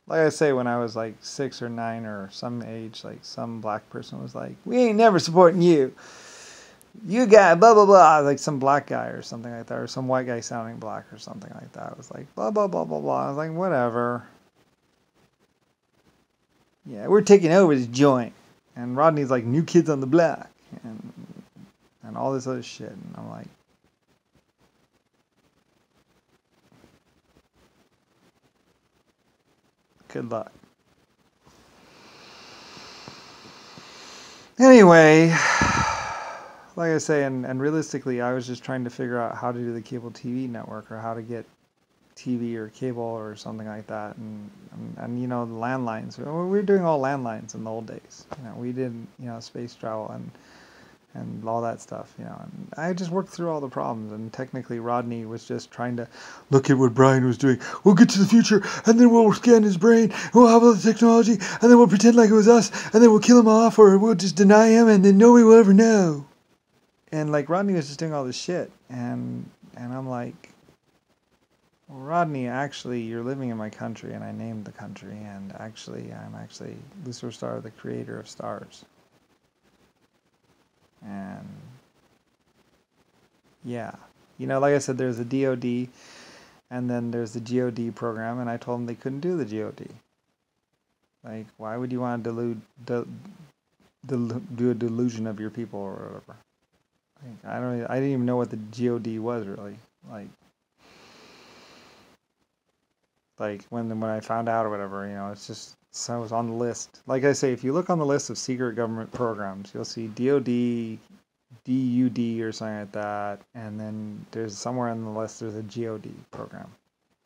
like I say, when I was like 6 or 9 or some age, like some black person was like, "We ain't never supporting you. You got blah blah blah," like some black guy or something like that, or some white guy sounding black or something like that. It was like blah blah blah blah blah. I was like, whatever. Yeah, we're taking over this joint, and Rodney's like New Kids on the Block, and all this other shit, and I'm like, good luck. Anyway, like I say, and realistically, I was just trying to figure out how to do the cable TV network, or how to get TV or cable or something like that, and you know, the landlines. We were doing all landlines in the old days. You know, we did, you know, space travel and all that stuff, you know. And I just worked through all the problems, and technically Rodney was just trying to look at what Brian was doing. We'll get to the future, and then we'll scan his brain, and we'll have all the technology, and then we'll pretend like it was us, and then we'll kill him off, or we'll just deny him, and then nobody will ever know. And like Rodney was just doing all this shit, and I'm like, well, Rodney, actually, you're living in my country, and I named the country, and actually, I'm actually Lucifer Star, the creator of stars. And yeah, you know, like I said, there's a DoD, and then there's the GOD program, and I told them they couldn't do the GOD. Like, why would you want to do a delusion of your people or whatever? Like, I didn't even know what the GOD was really. Like when I found out or whatever, you know, it's just, so it was on the list. Like I say, if you look on the list of secret government programs, you'll see DOD, DUD or something like that, and then there's somewhere on the list there's a GOD program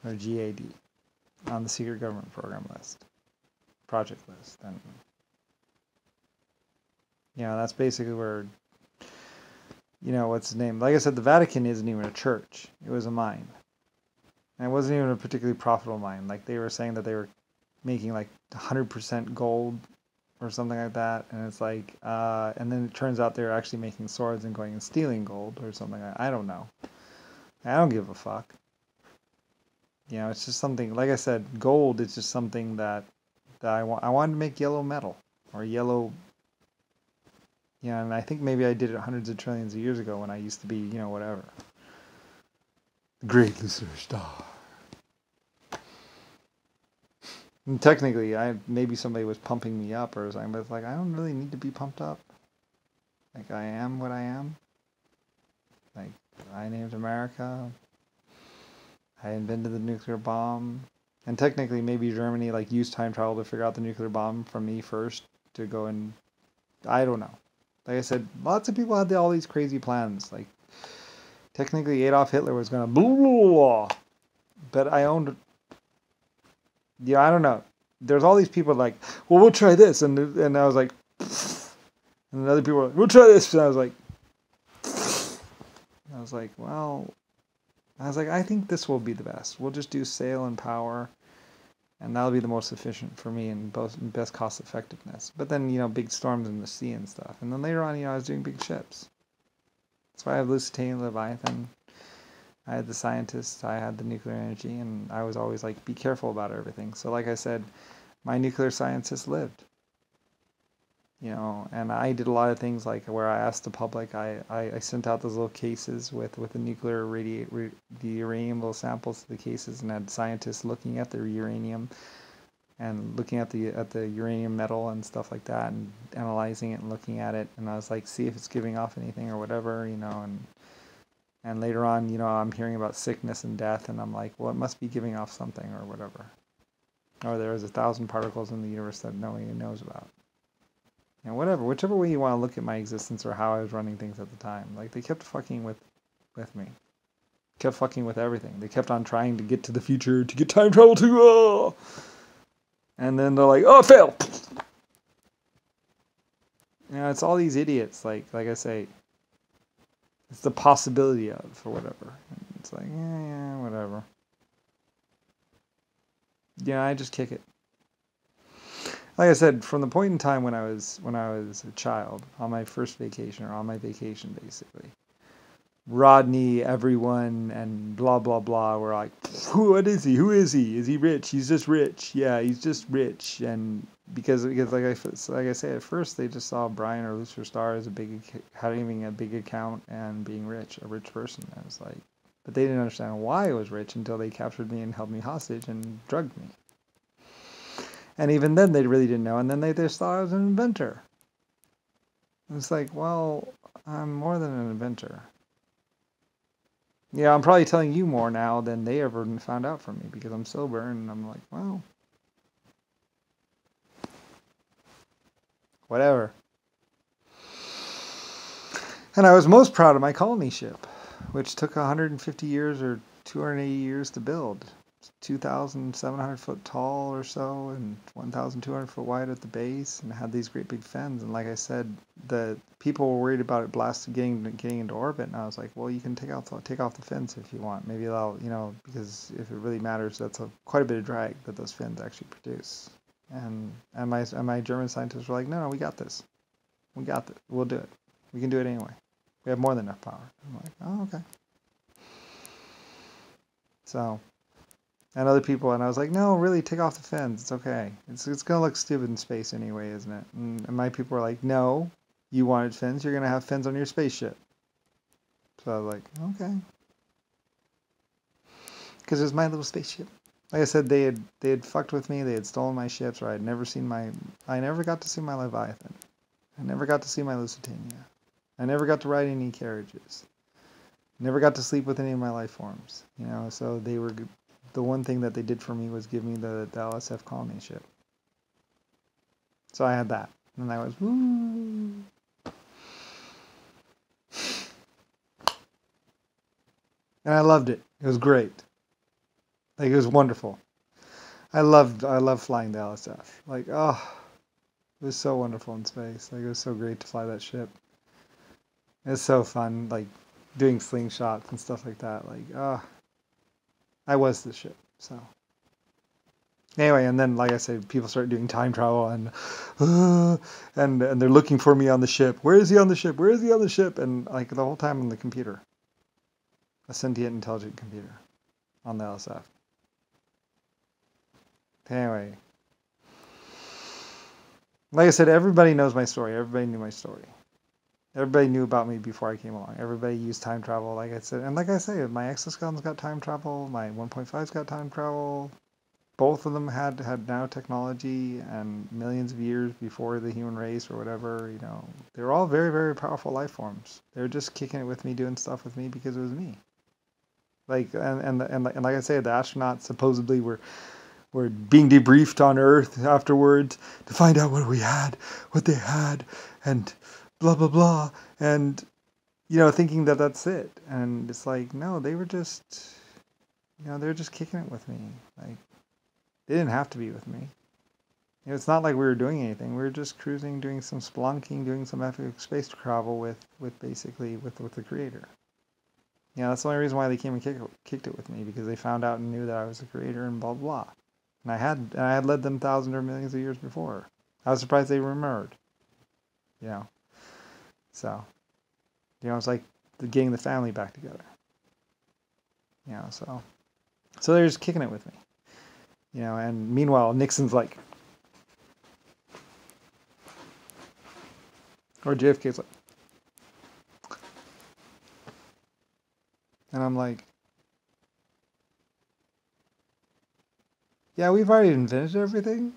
or GAD on the secret government program list, project list, and you know, that's basically where, you know, what's the name? Like I said, the Vatican isn't even a church; it was a mine. And it wasn't even a particularly profitable mine. Like, they were saying that they were making like 100% gold or something like that. And it's like, and then it turns out they're actually making swords and going and stealing gold or something. I don't know. I don't give a fuck. You know, it's just something, like I said, gold is just something that I wanted to make yellow metal or yellow. You know, and I think maybe I did it hundreds of trillions of years ago when I used to be, you know, whatever. Great Lucifer Star. And technically, maybe somebody was pumping me up or something, but it's like, I don't really need to be pumped up. Like, I am what I am. Like, I named America. I invented the nuclear bomb. And technically, maybe Germany, like, used time travel to figure out the nuclear bomb from me first to go and... I don't know. Like I said, lots of people had all these crazy plans. Like, technically, Adolf Hitler was going to blah, blah, blah. But I owned... Yeah, I don't know. There's all these people like, well, we'll try this. And I was like... And other people were like, we'll try this. And I was like... I was like, well... I was like, I think this will be the best. We'll just do sail and power. And that'll be the most efficient for me and best cost effectiveness. But then, you know, big storms in the sea and stuff. And then later on, you know, I was doing big ships. That's why I have Lusitania, Leviathan. I had the scientists, I had the nuclear energy, and I was always like, be careful about everything. So like I said, my nuclear scientists lived. You know, and I did a lot of things like where I asked the public, I sent out those little cases with the nuclear the uranium little samples to the cases, and had scientists looking at the uranium and looking at the uranium metal and stuff like that, and analyzing it and looking at it, and I was like, see if it's giving off anything or whatever, you know, and later on, you know, I'm hearing about sickness and death, and I'm like, well, it must be giving off something or whatever. Or there's 1,000 particles in the universe that nobody knows about. And whatever, whichever way you want to look at my existence or how I was running things at the time. Like, they kept fucking with me. Kept fucking with everything. They kept on trying to get to the future, to get time travel to, and then they're like, oh, fail! You know, it's all these idiots, like I say, it's the possibility of, or whatever. And it's like, yeah, whatever. Yeah, I just kick it. Like I said, from the point in time when I was a child, on my first vacation, or on my vacation basically, Rodney, everyone, and blah blah blah were like, what is he? Who is he? Is he rich? He's just rich. Yeah, he's just rich. And because like I say, at first they just saw Brian or Lucifer Star as having a big account and being rich, a rich person. I was like, but they didn't understand why I was rich until they captured me and held me hostage and drugged me. And even then, they really didn't know. And then they just thought I was an inventor. It's like, well, I'm more than an inventor. Yeah, I'm probably telling you more now than they ever found out from me because I'm sober and I'm like, well, whatever. And I was most proud of my colony ship, which took 150 years or 280 years to build. It's 2,700 foot tall or so and 1,200 foot wide at the base, and it had these great big fins. And like I said, the people were worried about it getting into orbit, and I was like, well, you can take off the fins if you want. Maybe that'll, because if it really matters, that's quite a bit of drag that those fins actually produce. And my German scientists were like, no, we got this. We got this. We'll do it. We can do it anyway. We have more than enough power. I'm like, oh, okay. So, and other people, and I was like, no, really, take off the fins. It's okay. It's going to look stupid in space anyway, isn't it? And my people were like, no, you wanted fins. You're going to have fins on your spaceship. So I was like, okay. Because it was my little spaceship. Like I said, they had fucked with me. They had stolen my ships, or I never got to see my Leviathan. I never got to see my Lusitania. I never got to ride any carriages. Never got to sleep with any of my life forms. So they were, the one thing that they did for me was give me the LSF colony ship. So I had that. And I was, woo. And I loved it. It was great. Like, it was wonderful. I loved flying the LSF. Like, oh, it was so wonderful in space. Like, it was so great to fly that ship. It's so fun, like, doing slingshots and stuff like that. Like, I was the ship, so. Anyway, and then, like I said, people start doing time travel, and they're looking for me on the ship. Where is he on the ship? Where is he on the ship? And, like, the whole time on the computer. A sentient, intelligent computer on the LSF. Anyway. Like I said, everybody knows my story. Everybody knew my story. Everybody knew about me before I came along. Everybody used time travel, like I said. And like I say, my exoskeletons got time travel. My 1.5's got time travel. Both of them had nanotechnology and millions of years before the human race or whatever. They're all very, very powerful life forms. They're just kicking it with me, doing stuff with me because it was me. Like, and like I say, the astronauts supposedly were being debriefed on Earth afterwards to find out what they had, and blah blah blah, and thinking that that's it. And it's like, no, they were just kicking it with me. Like, they didn't have to be with me. It's not like we were doing anything. We were just cruising, doing some spelunking, doing some epic space travel with the creator. That's the only reason why they came and kicked it with me, because they found out and knew that I was the creator and blah blah. And I had led them thousands or millions of years before. I was surprised they remembered. So, it's like getting the family back together. So they're just kicking it with me. And meanwhile, Nixon's like, or JFK's like, and I'm like, yeah, we've already invented everything.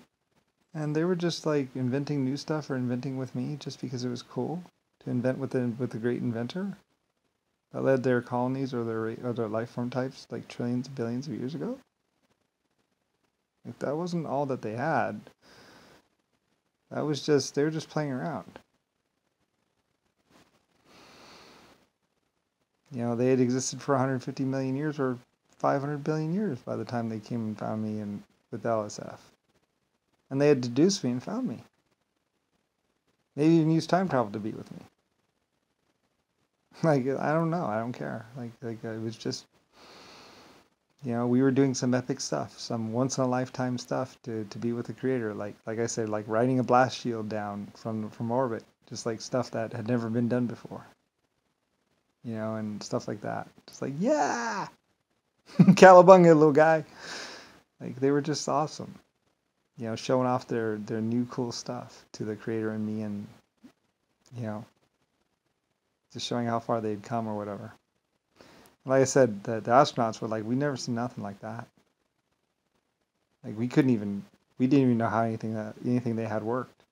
And they were just like inventing new stuff or inventing with me just because it was cool to invent with the great inventor that led their colonies or their life form types like trillions, billions of years ago. Like, that wasn't all that they had. That was just, they were just playing around. They had existed for 150 million years or 500 billion years by the time they came and found me with LSF. And they had deduced me and found me. They even used time travel to be with me. Like, I don't know. I don't care. Like it was just, we were doing some epic stuff, some once-in-a-lifetime stuff to be with the creator. Like I said, like riding a blast shield down from orbit. Just like stuff that had never been done before. and stuff like that. Just like, yeah, Cowabunga, little guy. Like, they were just awesome. Showing off their new cool stuff to the creator and me, and, just showing how far they'd come or whatever. Like I said, the astronauts were like, we never seen nothing like that. Like, we didn't even know how anything they had worked.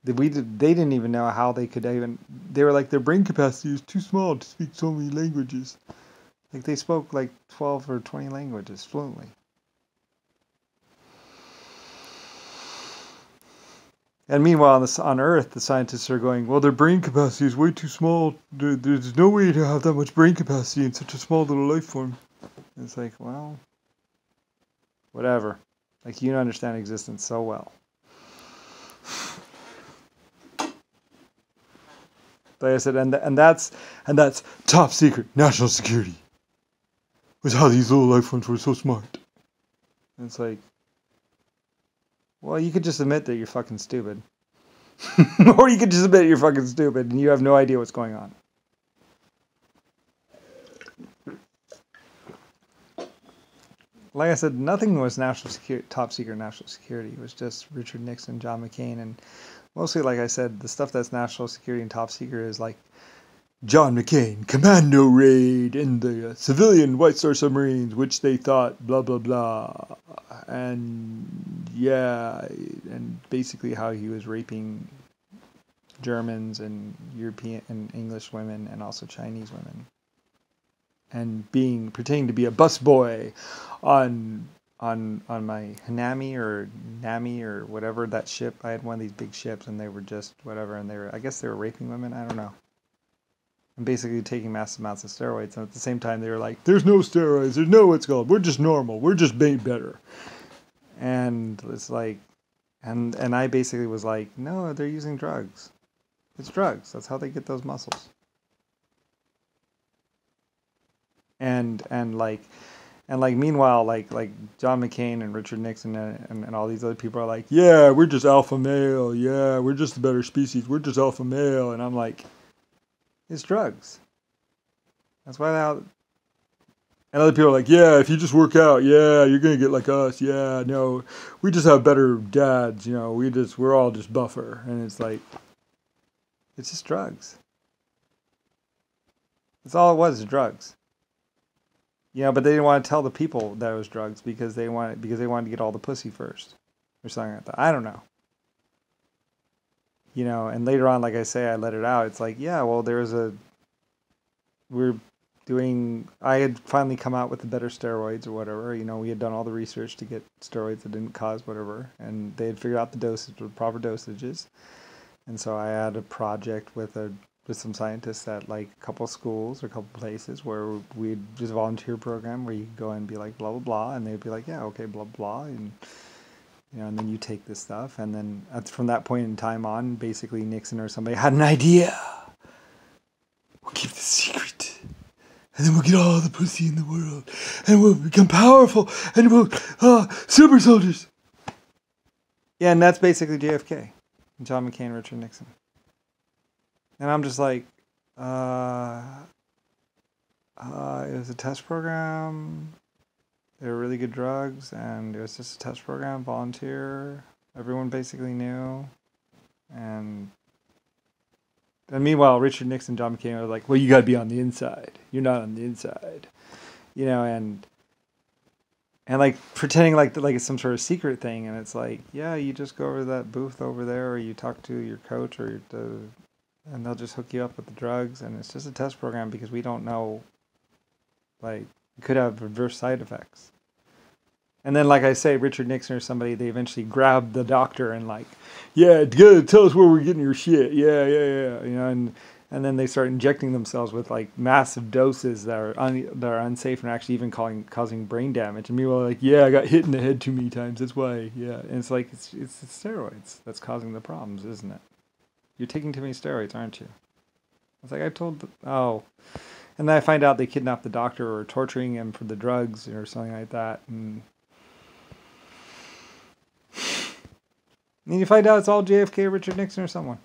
They didn't even know how they could even. They were like, their brain capacity is too small to speak so many languages. Like, they spoke like 12 or 20 languages fluently. And meanwhile, on Earth, the scientists are going, well, their brain capacity is way too small. There's no way to have that much brain capacity in such a small little life form. And it's like, well, whatever. Like, you understand existence so well. Like I said, and that's top secret national security. Was how these little life forms were so smart. And it's like, well, you could just admit that you're fucking stupid. Or you could just admit you're fucking stupid and you have no idea what's going on. Like I said, nothing was top secret national security. It was just Richard Nixon, John McCain, and mostly, like I said, the stuff that's national security and top secret is like John McCain, commando raid in the civilian White Star submarines, which they thought blah, blah, blah. And yeah, and basically how he was raping Germans and European and English women and also Chinese women. And pretending to be a busboy on my Hanami or Nami or whatever, that ship. I had one of these big ships and they were just whatever, and I guess they were raping women, I don't know. And basically taking massive amounts of steroids, and at the same time they were like, there's no steroids, there's no what's called, we're just normal, we're just made better. And it's like, and I basically was like, no, they're using drugs. It's drugs, that's how they get those muscles. And meanwhile, like John McCain and Richard Nixon and all these other people are like, yeah, we're just alpha male, yeah, we're just the better species, we're just alpha male. And I'm like, it's drugs. That's why and other people are like, yeah, if you just work out, yeah, you're gonna get like us, yeah, no, we just have better dads, we're all just buffer. And it's like, it's just drugs. That's all it was, drugs. But they didn't want to tell the people that it was drugs because they wanted to get all the pussy first or something like that. I don't know. And later on, like I say, I let it out. It's like, yeah, well, I had finally come out with the better steroids or whatever. We had done all the research to get steroids that didn't cause whatever, and they had figured out the dosage, the proper dosages. And so I had a project with some scientists at like a couple schools or a couple places where we'd just volunteer program where you could go and be like blah blah blah, and they'd be like, yeah, okay, blah blah, and and then you take this stuff, and then from that point in time on, basically Nixon or somebody had an idea. We'll keep this secret, and then we'll get all the pussy in the world, and we'll become powerful, and we'll super soldiers. Yeah, and that's basically JFK, John McCain, Richard Nixon. And I'm just like, it was a test program. They were really good drugs, and it was just a test program, volunteer. Everyone basically knew. And meanwhile, Richard Nixon, John McCain were like, well, you got to be on the inside. You're not on the inside. And like pretending like it's some sort of secret thing. And it's like, yeah, you just go over to that booth over there, or you talk to your coach and they'll just hook you up with the drugs, and it's just a test program because we don't know, like, it could have adverse side effects. And then, like I say, Richard Nixon or somebody, they eventually grabbed the doctor and like, yeah, tell us where we're getting your shit, yeah, and then they start injecting themselves with like massive doses that are unsafe and actually even causing brain damage. And meanwhile, like, yeah, I got hit in the head too many times, that's why, yeah. And it's like, it's steroids that's causing the problems, isn't it? You're taking too many steroids, aren't you? It's like, and then I find out they kidnapped the doctor or torturing him for the drugs or something like that. And you find out it's all JFK, Richard Nixon, or someone.